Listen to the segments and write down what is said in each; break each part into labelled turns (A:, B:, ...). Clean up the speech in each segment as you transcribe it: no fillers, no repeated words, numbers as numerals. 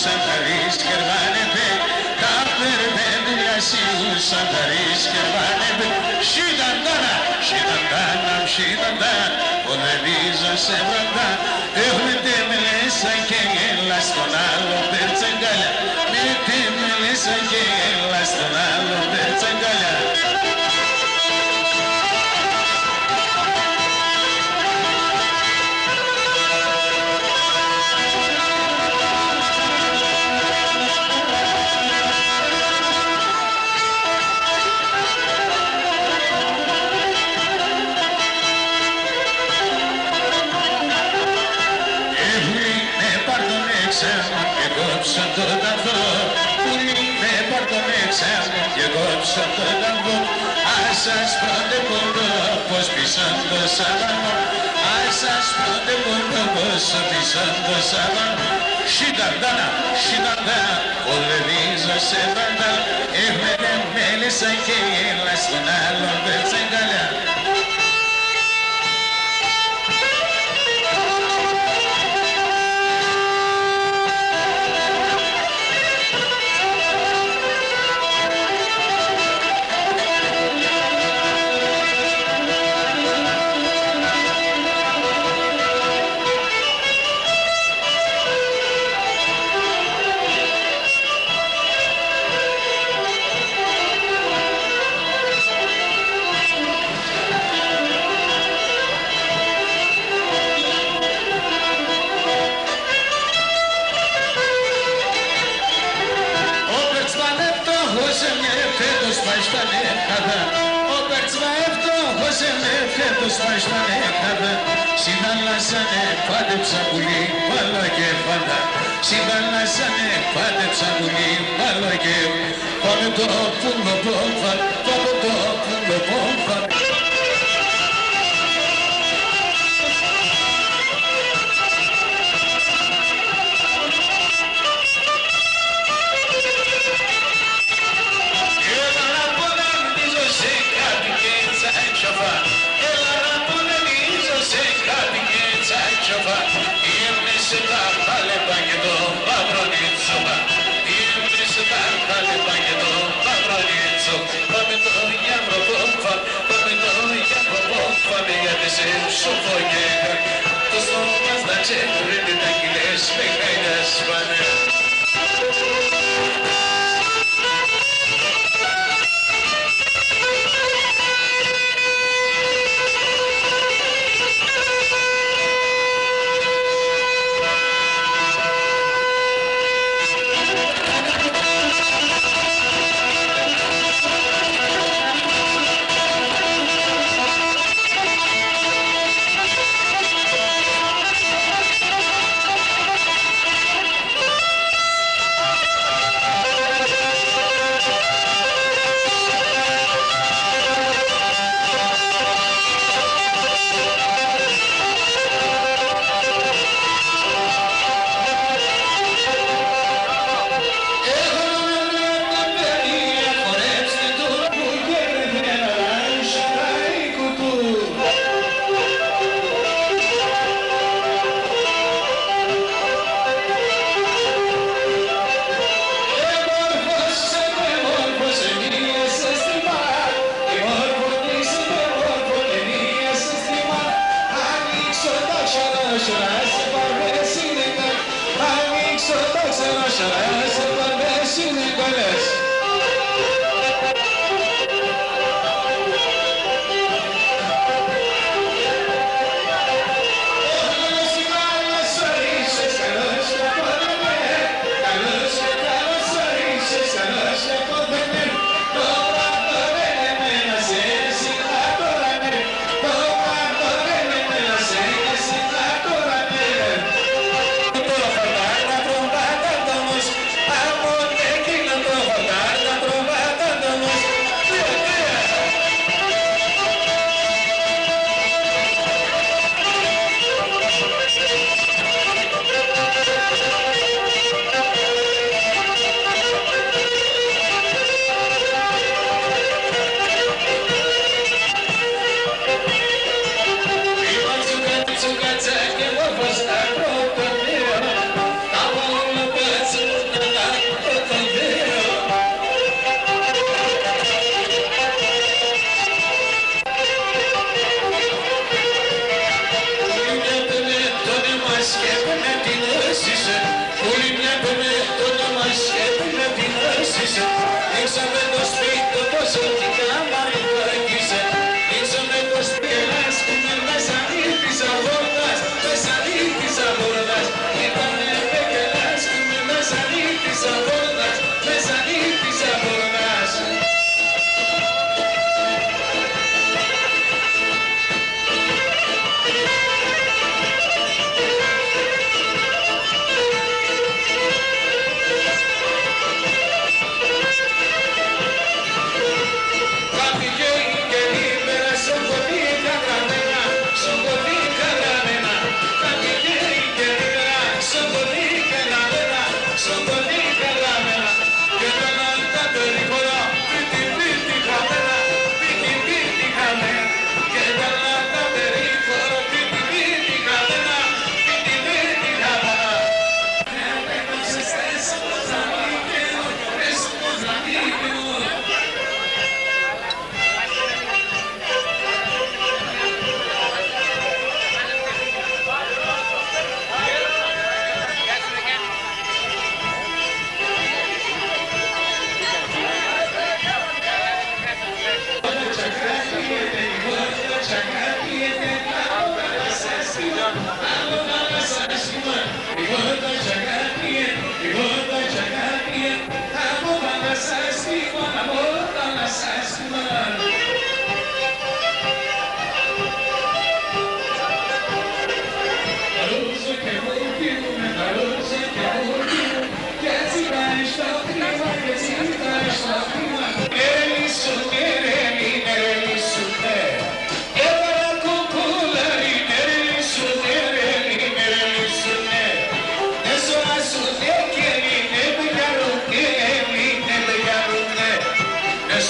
A: Σαν χαρίς κερβάνε πέ, τα περπέντουλια σίγουσα Σανταρίς και βάνευε Σιταντάνα, σιταντάνα, σιταντάνα Οδεβίζα σε βραντά Έχουμε τη μελίσσα και γέλα στον άλλο περτσαγκάλια Με τη μελίσσα και γέλα στον άλλο περτσαγκάλια κόψαν το ταμπό, πουλί με πάρτον έξαμε και κόψαν το ταμπό. Ας σας πρώτε ποντώ πως πισαν το σαβανό, ας σας πρώτε ποντώ πως πισαν το σαβανό. Σιταντάνα, σιταντάνα, οδεβίζω σε βαντάλ, έχουμε μέλισσα και γέλα στον άλλον πετσαγκαλιά. Συνταλάσανε πάντεψα πουλί, βάλω και φαντά. Συνταλάσανε πάντεψα πουλί, βάλω και πάμε το πουλο πόμφα, πάμε το πουλο πόμφα.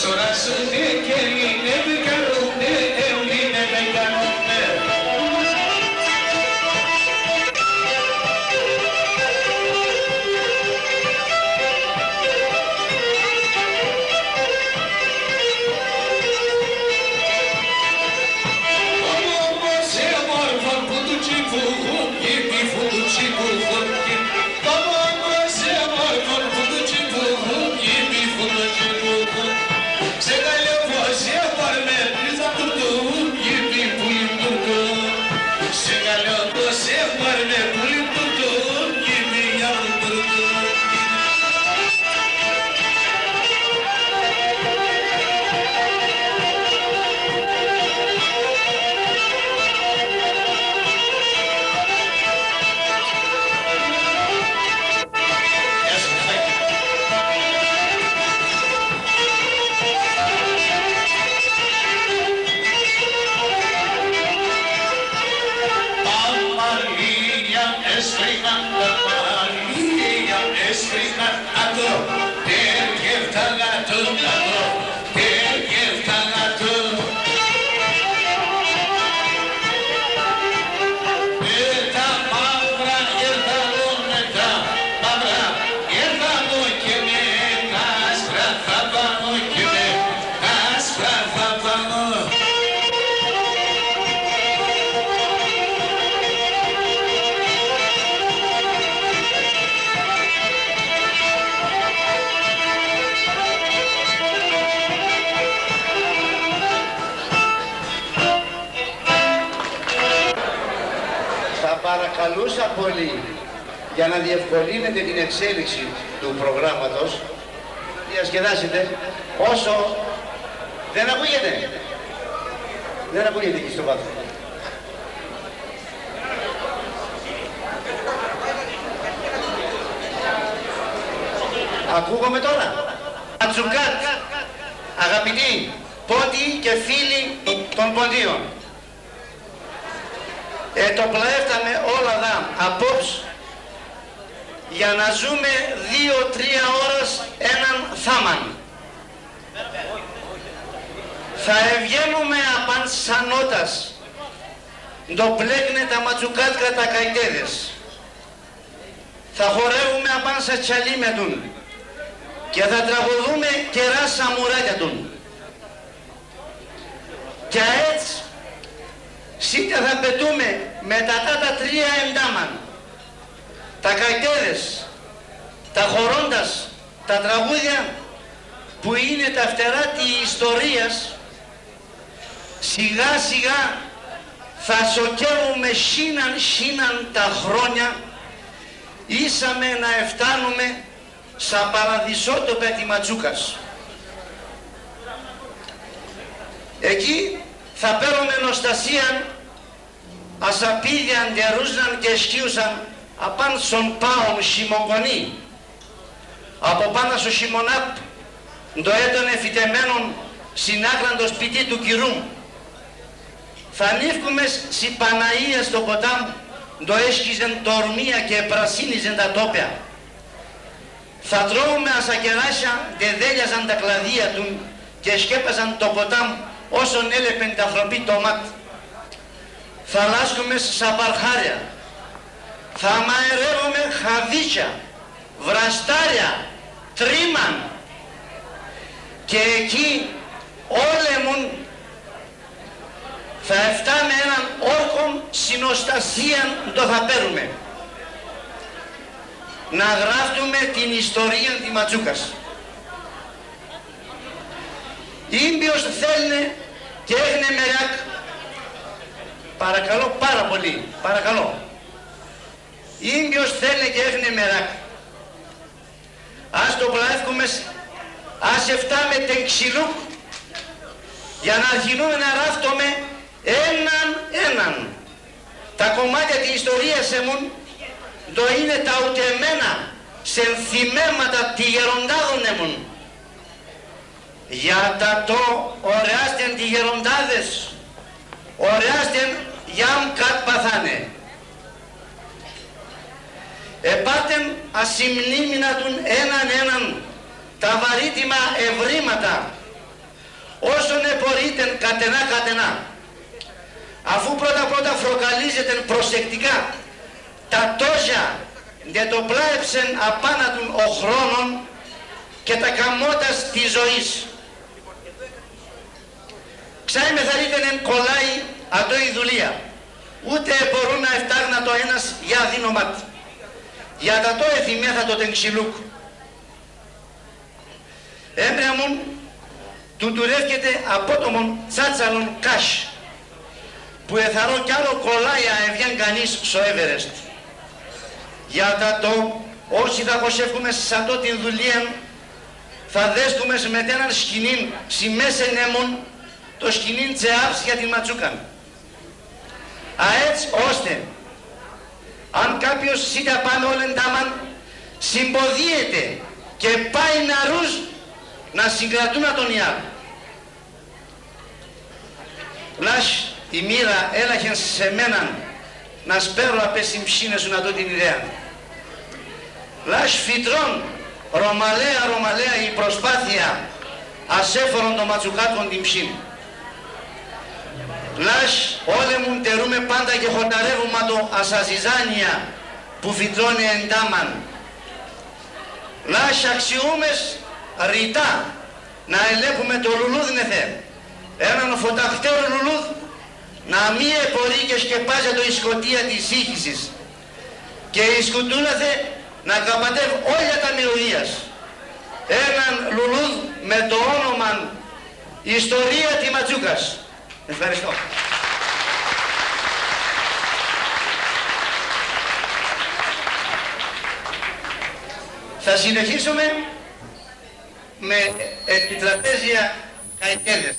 A: σωράζουνε και είναι δεν καλούνε, είναι δεν καλούνε.
B: Παρακαλούσα πολύ, για να διευκολύνετε την εξέλιξη του προγράμματος, διασκεδάσετε όσο... Δεν ακούγεται. Δεν ακούγεται εκεί στο βάθος. Ακούγομαι τώρα. Ματζουκάτ, αγαπητοί πόντιοι και φίλοι των ποντίων. Το πλαέφταμε όλα δά απόψε για να ζούμε 2-3 ώρες έναν θάμαν. Θα ευγαίνουμε απάν σανότας, το πλέκνε τα ματσουκάτκα τα καϊτέδες. Θα χορεύουμε απάν σα τσαλίμια τουν και θα τραγουδούμε κερά σαμουράκια τουν. Και έτσι σίτα θα πετούμε μετά τα 3 εντάμαν, τα καϊτέδες, τα χορώντας, τα τραγούδια που είναι τα φτερά της ιστορίας, σιγά σιγά θα σοκεύουμε σύναν τα χρόνια, ήσαμε να εφτάνουμε σαν παραδεισότοπα τη Ματσούκας. Εκεί θα παίρνουμε νοστασίαν, ασαπίδια αντερούζαν και σκίουσαν απάν στον πάον χειμωγονή. Από πάνω στο χειμωνάπ, το έτονε φυτεμένον συνάκραν το σπίτι του κυρού. Θα ανήφκουμε στη Παναΐα στο ποτάμ, το έσκιζεν τορμία και πρασίνιζεν τα τόπια. Θα τρώμε ασακεράσια, δεδέλιαζαν τα κλαδία του και σκέπαζαν το ποτάμ όσον έλεπεν τα ανθρωπή το μάτ. Θα λάσκουμε σαν παρχάρια, θα μαερεύουμε χαβίτσια, βραστάρια, τρίμαν και εκεί όλεμουν θα εφτάμε έναν όρκον συνοστασίαν το θα παίρνουμε. Να γράφτουμε την ιστορία της Ματσούκας. Ήμπιος θέλνε και έγνε μεράκ. Παρακαλώ πάρα πολύ, παρακαλώ. Ήμπιος θέλνε και έγνε μεράκ. Ας το πλαεύκουμε, ας εφτάμε την ξυλούκ για να αρχινούμε να γράφτουμε έναν. Τα κομμάτια της ιστορίας εμούν το είναι τα ουτεμένα σε θυμέματα τη γεροντάδων εμούν. Για τα το ωραίαστεν τη γεροντάδες, ωραίαστεν γιαμ κατ παθάνε. Επάτεν ασυμνήμινα τον έναν τα βαρύτιμα ευρήματα μπορείτε κατενά. Αφού πρώτα φροκαλίζετε προσεκτικά τα τόζια για το πλάεψεν απάνατον ο χρόνων και τα καμώτας της ζωής. Ξάι μεθαρρύτεν εν κολλάει ατό η δουλεία, ούτε μπορούν να εφτάγνα το ένας για αδύνωματ. Για τα το εθιμέθα το τεγξιλούκ. Έμπρια μου, του τουρεύκεται απότομον τσάτσαλον κάσ, που εθαρώ κι άλλο κολλάει αεβιάν κανείς στο Everest. Για τα το, όσοι θα κοσεύκουμε σαν το την δουλεία, θα δέστουμε με έναν σκηνήν σημέσεν έμον, το σκηνήν τσεάψ για την ματσούκαν. Αέτς ώστε, αν κάποιος σίτα πάμε όλεν τάμαν, συμποδίεται και πάει να ρούς να συγκρατούν τον Ιάρ. Λάς η μοίρα έλαχεν σε μέναν να σπέρω απ' εσυμψίνες σου να δω την ιδέα. Λάς φυτρών ρωμαλαία η προσπάθεια ασέφωρον των ματσουκάτων την ψήν. Λάς όλε μου τερούμε πάντα και χορταρεύουμε το ασαζιζάνια που φυτρώνει εντάμαν. Λάς αξιούμες ρητά να ελέγχουμε το λουλούδνεθε. Έναν φωταχτέρο λουλούδ να μη επορεί και σκεπάζεται η σκοτία της ήχησης και η σκουτούναθε να καπατεύει όλα τα μυρωδίας. Έναν λουλούδ με το όνομα Ιστορία τη Ματσούκας. Ευχαριστώ. Θα συνεχίσουμε με επιτραπέζια καϊτέδες.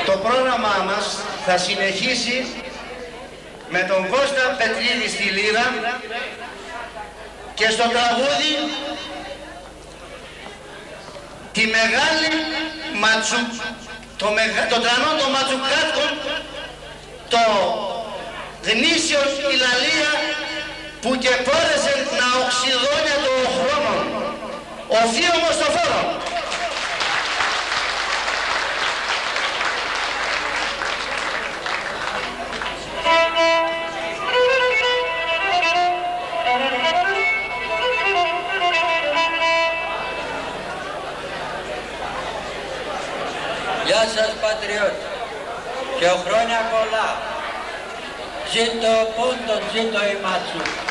B: Το πρόγραμμά μας θα συνεχίσει με τον Κώστα Πετρίδη στη λύρα και στο τραγούδι τη μεγάλη το τρανό των ματσουκάτκων, το γνήσιο η λαλία που και πόρεσε να οξυδώνει το χρόνο, ο θείομος το φόρο.
C: Γεια σας πατριώτη και χρόνια πολλά. Ζήτω πόντον, ζήτω η Ματσούκα.